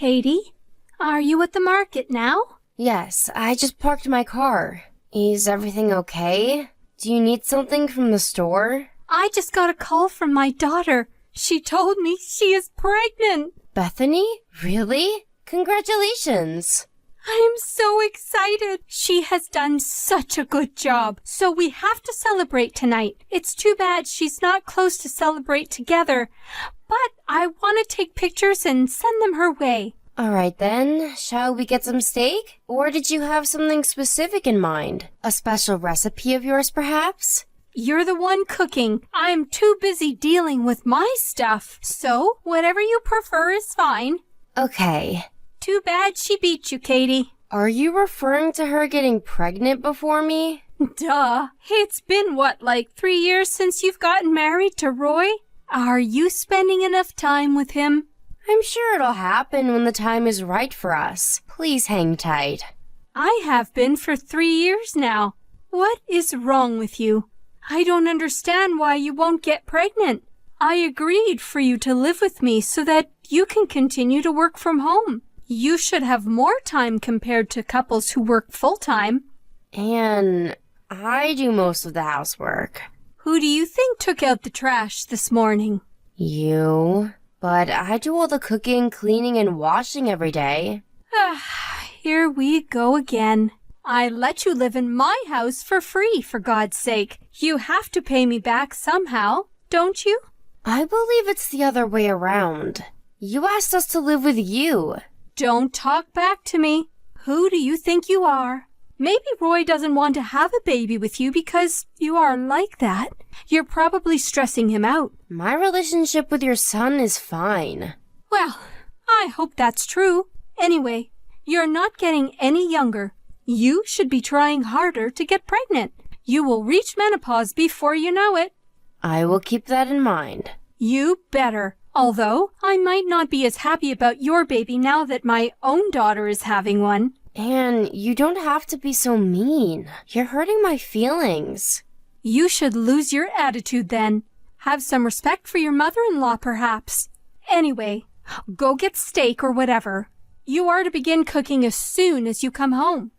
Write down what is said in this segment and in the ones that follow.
Katie. Are you at the market now? Yes, I just parked my car. Is everything okay? Do you need something from the store? I just got a call from my daughter. She told me she is pregnant. Bethany? Really? Congratulations! I am so excited. She has done such a good job. So we have to celebrate tonight. It's too bad she's not close to celebrate together. But I want to take pictures and send them her way. All right then, shall we get some steak? Or did you have something specific in mind? A special recipe of yours, perhaps? You're the one cooking. I'm too busy dealing with my stuff. So whatever you prefer is fine. Okay. Too bad she beat you, Katie. Are you referring to her getting pregnant before me? Duh. It's been, like 3 years since you've gotten married to Roy? Are you spending enough time with him? I'm sure it'll happen when the time is right for us. Please hang tight. I have been for 3 years now. What is wrong with you? I don't understand why you won't get pregnant. I agreed for you to live with me so that you can continue to work from home. You should have more time compared to couples who work full-time. And I do most of the housework. Who do you think took out the trash this morning? You. But I do all the cooking, cleaning, and washing every day. Here we go again. I let you live in my house for free, for God's sake. You have to pay me back somehow, don't you? I believe it's the other way around. You asked us to live with you. Don't talk back to me. Who do you think you are? Maybe Roy doesn't want to have a baby with you because you are like that. You're probably stressing him out. My relationship with your son is fine. Well, I hope that's true. Anyway, you're not getting any younger. You should be trying harder to get pregnant. You will reach menopause before you know it. I will keep that in mind. You better. Although I might not be as happy about your baby now that my own daughter is having one. Anne, you don't have to be so mean. You're hurting my feelings. You should lose your attitude then. Have some respect for your mother-in-law, perhaps. Anyway, go get steak or whatever. You are to begin cooking as soon as you come home.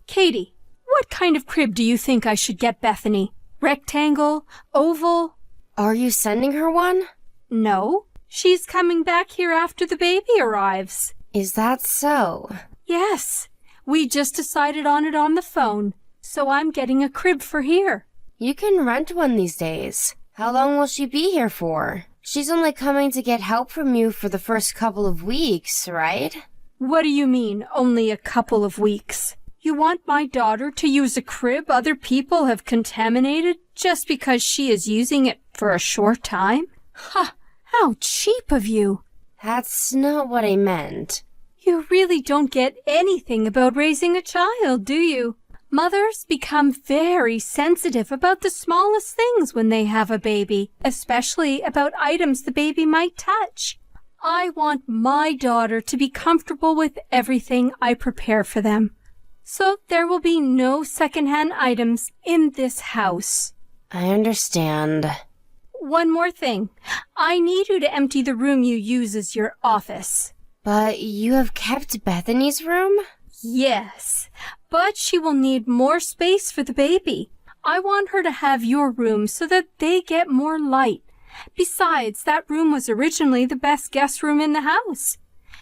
Katie, what kind of crib do you think I should get Bethany? Rectangle? Oval? Are you sending her one? No. She's coming back here after the baby arrives. Is that so? Yes. We just decided on it on the phone, so I'm getting a crib for here. You can rent one these days. How long will she be here for? She's only coming to get help from you for the first couple of weeks, right? What do you mean, only a couple of weeks? You want my daughter to use a crib other people have contaminated just because she is using it for a short time? Ha! How cheap of you! That's not what I meant. You really don't get anything about raising a child, do you? Mothers become very sensitive about the smallest things when they have a baby, especially about items the baby might touch. I want my daughter to be comfortable with everything I prepare for them. So there will be no secondhand items in this house. I understand. One more thing. I need you to empty the room you use as your office. But you have kept Bethany's room? Yes, but she will need more space for the baby. I want her to have your room so that they get more light. Besides, that room was originally the best guest room in the house.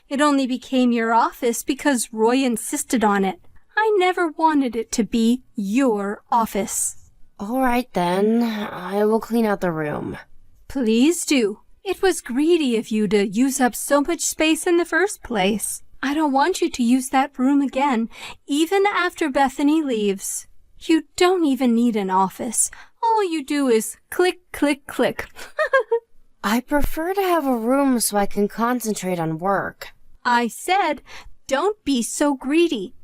It only became your office because Roy insisted on it. I never wanted it to be your office. All right then, I will clean out the room. Please do. It was greedy of you to use up so much space in the first place. I don't want you to use that room again, even after Bethany leaves. You don't even need an office. All you do is click, click, click. I prefer to have a room so I can concentrate on work. I said, don't be so greedy.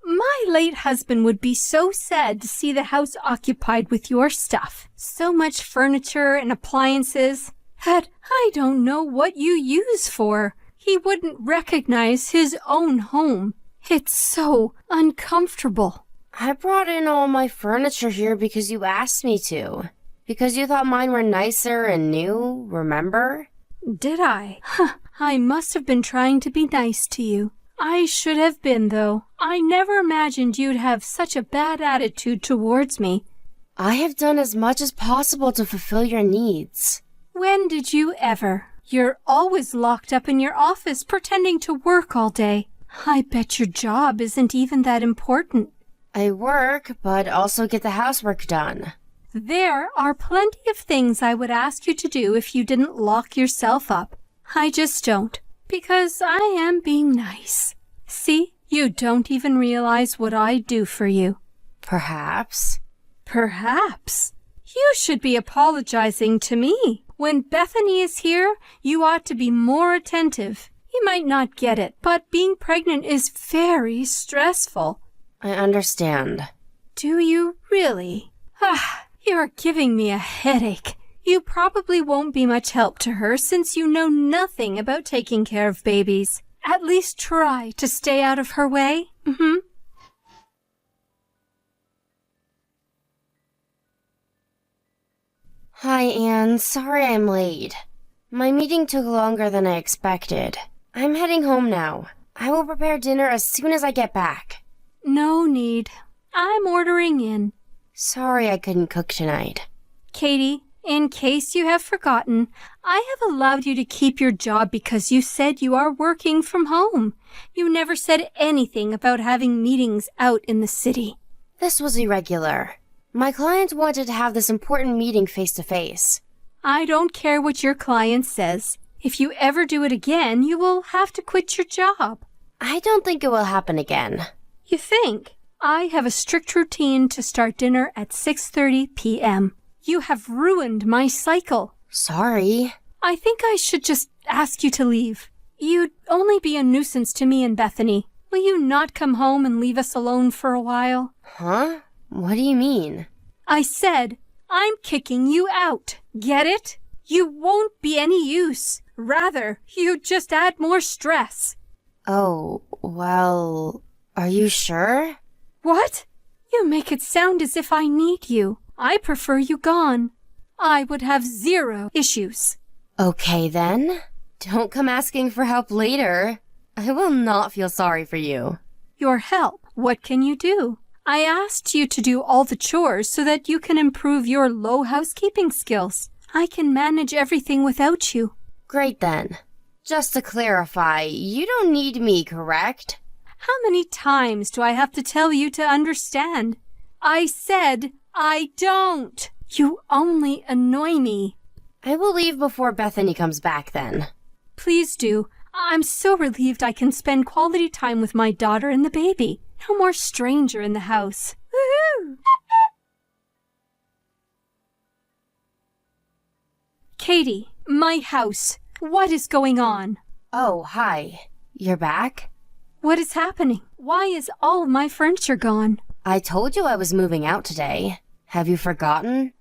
My late husband would be so sad to see the house occupied with your stuff. So much furniture and appliances that I don't know what you use for. He wouldn't recognize his own home. It's so uncomfortable. I brought in all my furniture here because you asked me to. Because you thought mine were nicer and new, remember? Did I? I must have been trying to be nice to you. I should have been, though. I never imagined you'd have such a bad attitude towards me. I have done as much as possible to fulfill your needs. When did you ever? You're always locked up in your office pretending to work all day. I bet your job isn't even that important. I work, but also get the housework done. There are plenty of things I would ask you to do if you didn't lock yourself up. I just don't, because I am being nice. See, you don't even realize what I do for you. Perhaps. Perhaps. You should be apologizing to me. When Bethany is here, you ought to be more attentive. You might not get it, but being pregnant is very stressful. I understand. Do you really? You're giving me a headache. You probably won't be much help to her since you know nothing about taking care of babies. At least try to stay out of her way. Hi, Anne. Sorry I'm late. My meeting took longer than I expected. I'm heading home now. I will prepare dinner as soon as I get back. No need. I'm ordering in. Sorry I couldn't cook tonight. Katie, in case you have forgotten, I have allowed you to keep your job because you said you are working from home. You never said anything about having meetings out in the city. This was irregular. My client wanted to have this important meeting face-to-face. I don't care what your client says. If you ever do it again, you will have to quit your job. I don't think it will happen again. You think? I have a strict routine to start dinner at 6:30 p.m. You have ruined my cycle. Sorry. I think I should just ask you to leave. You'd only be a nuisance to me and Bethany. Will you not come home and leave us alone for a while? Huh? What do you mean? I said, I'm kicking you out. Get it? You won't be any use. Rather, you just add more stress. Oh, well, are you sure? What? You make it sound as if I need you. I prefer you gone. I would have 0 issues. Okay then. Don't come asking for help later. I will not feel sorry for you. Your help? What can you do? I asked you to do all the chores so that you can improve your low housekeeping skills. I can manage everything without you. Great then. Just to clarify, you don't need me, correct? How many times do I have to tell you to understand? I said I don't. You only annoy me. I will leave before Bethany comes back then. Please do. I'm so relieved I can spend quality time with my daughter and the baby. No more stranger in the house. Woohoo! Katie, my house. What is going on? Oh, hi. You're back? What is happening? Why is all of my furniture gone? I told you I was moving out today. Have you forgotten?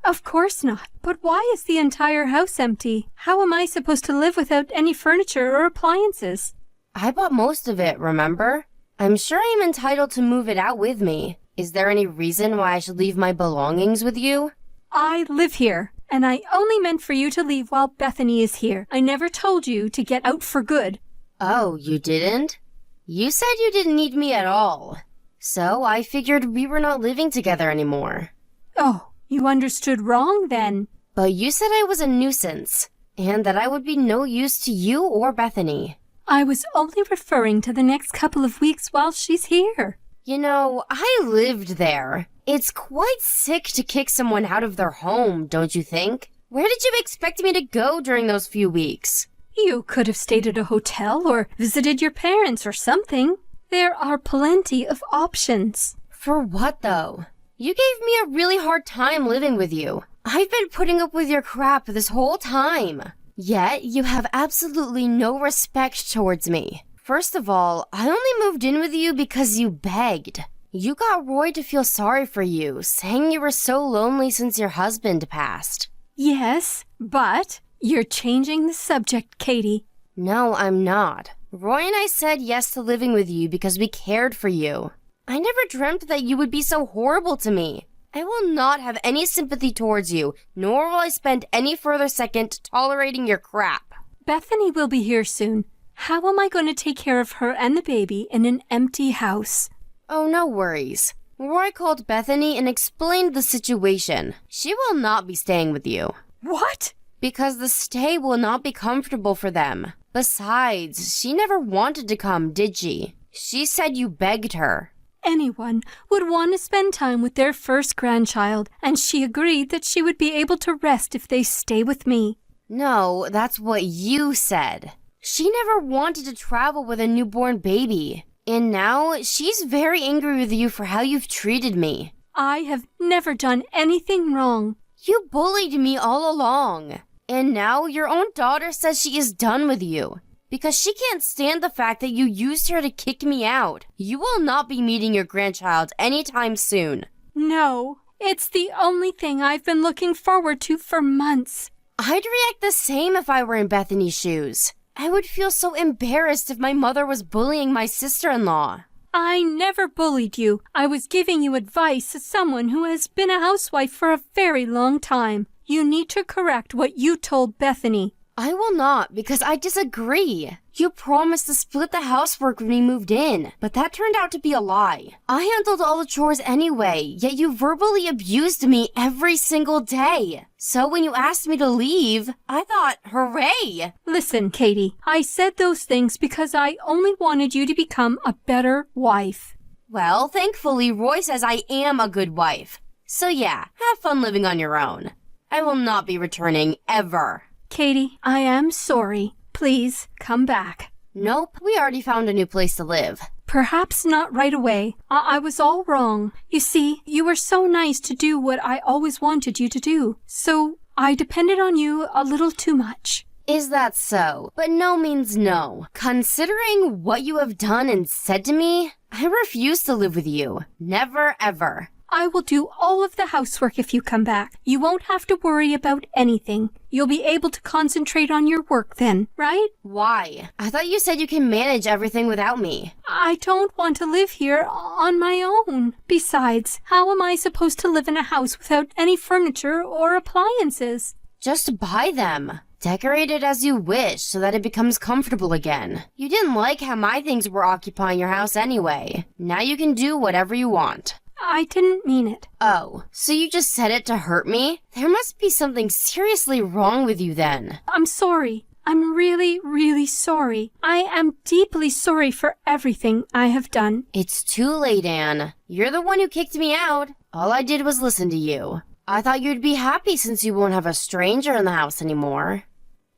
Of course not. But why is the entire house empty? How am I supposed to live without any furniture or appliances? I bought most of it, remember? I'm sure I'm entitled to move it out with me. Is there any reason why I should leave my belongings with you? I live here, and I only meant for you to leave while Bethany is here. I never told you to get out for good. Oh, you didn't? You said you didn't need me at all. So I figured we were not living together anymore. Oh, you understood wrong then. But you said I was a nuisance, and that I would be no use to you or Bethany. I was only referring to the next couple of weeks while she's here. You know, I lived there. It's quite sick to kick someone out of their home, don't you think? Where did you expect me to go during those few weeks? You could have stayed at a hotel or visited your parents or something. There are plenty of options. For what, though? You gave me a really hard time living with you. I've been putting up with your crap this whole time. Yet, you have absolutely no respect towards me. First of all, I only moved in with you because you begged. You got Roy to feel sorry for you, saying you were so lonely since your husband passed. Yes, but you're changing the subject, Katie. No, I'm not. Roy and I said yes to living with you because we cared for you. I never dreamt that you would be so horrible to me. I will not have any sympathy towards you, nor will I spend any further second tolerating your crap. Bethany will be here soon. How am I going to take care of her and the baby in an empty house? Oh, no worries. Roy called Bethany and explained the situation. She will not be staying with you. What? Because the stay will not be comfortable for them. Besides, she never wanted to come, did she? She said you begged her. Anyone would want to spend time with their first grandchild, and she agreed that she would be able to rest if they stay with me. No, that's what you said. She never wanted to travel with a newborn baby. And now she's very angry with you for how you've treated me. I have never done anything wrong. You bullied me all along. And now your own daughter says she is done with you. Because she can't stand the fact that you used her to kick me out. You will not be meeting your grandchild anytime soon. No, it's the only thing I've been looking forward to for months. I'd react the same if I were in Bethany's shoes. I would feel so embarrassed if my mother was bullying my sister-in-law. I never bullied you. I was giving you advice as someone who has been a housewife for a very long time. You need to correct what you told Bethany. I will not, because I disagree. You promised to split the housework when we moved in, but that turned out to be a lie. I handled all the chores anyway, yet you verbally abused me every single day. So when you asked me to leave, I thought, hooray! Listen, Katie, I said those things because I only wanted you to become a better wife. Well, thankfully, Roy says I am a good wife. So yeah, have fun living on your own. I will not be returning ever. Katie, I am sorry. Please, come back. Nope, we already found a new place to live. Perhaps not right away. I was all wrong. You see, you were so nice to do what I always wanted you to do. So I depended on you a little too much. Is that so? But no means no. Considering what you have done and said to me, I refuse to live with you. Never, ever. I will do all of the housework if you come back. You won't have to worry about anything. You'll be able to concentrate on your work then, right? Why? I thought you said you can manage everything without me. I don't want to live here on my own. Besides, how am I supposed to live in a house without any furniture or appliances? Just buy them. Decorate it as you wish so that it becomes comfortable again. You didn't like how my things were occupying your house anyway. Now you can do whatever you want. I didn't mean it. Oh, so you just said it to hurt me? There must be something seriously wrong with you then. I'm sorry. I'm really, really sorry. I am deeply sorry for everything I have done. It's too late, Anne. You're the one who kicked me out. All I did was listen to you. I thought you'd be happy since you won't have a stranger in the house anymore.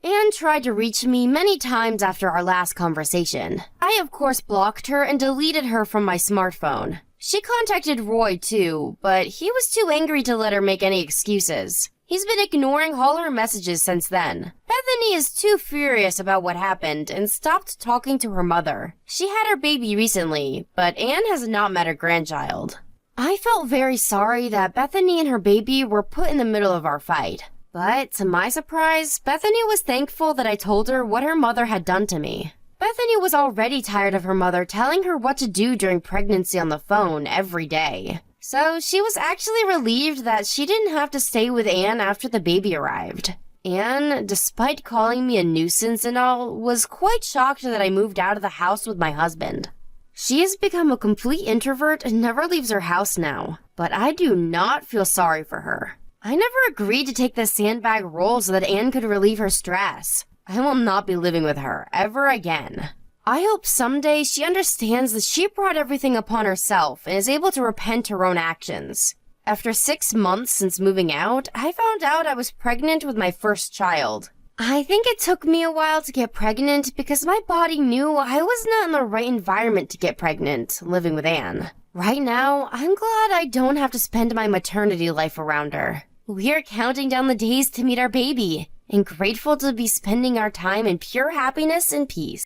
Anne tried to reach me many times after our last conversation. I, of course, blocked her and deleted her from my smartphone. She contacted Roy, too, but he was too angry to let her make any excuses. He's been ignoring all her messages since then. Bethany is too furious about what happened and stopped talking to her mother. She had her baby recently, but Anne has not met her grandchild. I felt very sorry that Bethany and her baby were put in the middle of our fight. But, to my surprise, Bethany was thankful that I told her what her mother had done to me. Bethany was already tired of her mother telling her what to do during pregnancy on the phone every day. So she was actually relieved that she didn't have to stay with Anne after the baby arrived. Anne, despite calling me a nuisance and all, was quite shocked that I moved out of the house with my husband. She has become a complete introvert and never leaves her house now. But I do not feel sorry for her. I never agreed to take the sandbag role so that Anne could relieve her stress. I will not be living with her ever again. I hope someday she understands that she brought everything upon herself and is able to repent her own actions. After 6 months since moving out, I found out I was pregnant with my first child. I think it took me a while to get pregnant because my body knew I was not in the right environment to get pregnant, living with Anne. Right now, I'm glad I don't have to spend my maternity life around her. We're counting down the days to meet our baby, and grateful to be spending our time in pure happiness and peace.